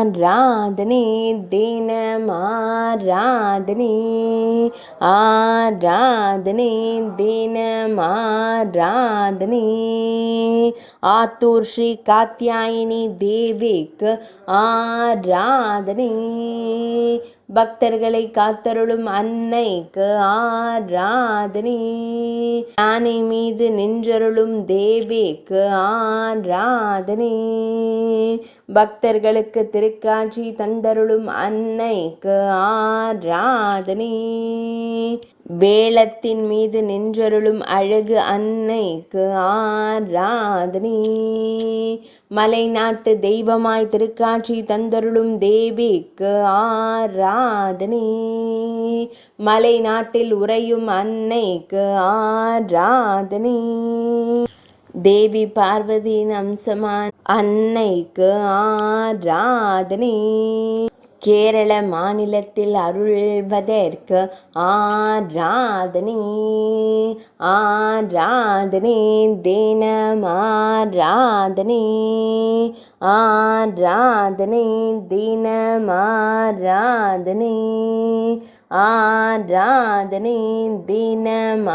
ஆராதனை தினமாராதனை ஆராதனை தினமாராதனை ஆத்தூர் ஸ்ரீ காத்யாயினி தேவிக்கு ஆராதனை பக்தர்களை காத்தருளும் அன்னைக்கு ஆராதனை யானை மீது நின்றருளும் தேவிக்கு ஆராதனை பக்தர்களுக்கு திருக்காட்சி தந்தருளும் அன்னைக்கு ஆராதனை வேளத்தின் மீது நின்றருளும் அழகு அன்னைக்கு ஆராதனை மலை நாட்டு தெய்வமாய் திருக்காட்சி தந்தருளும் தேவிக்கு ஆராதனை மலை நாட்டில் உறையும் அன்னைக்கு ஆராதனை தேவி பார்வதியின் அம்சமான அன்னைக்கு ஆராதனை கேரள மாநிலத்தில் அருள்வதற்கு ஆராதனை ஆராதனை தினமாராதனை ஆராதனை தினமாராதனை ஆராதனை தினமாராதனை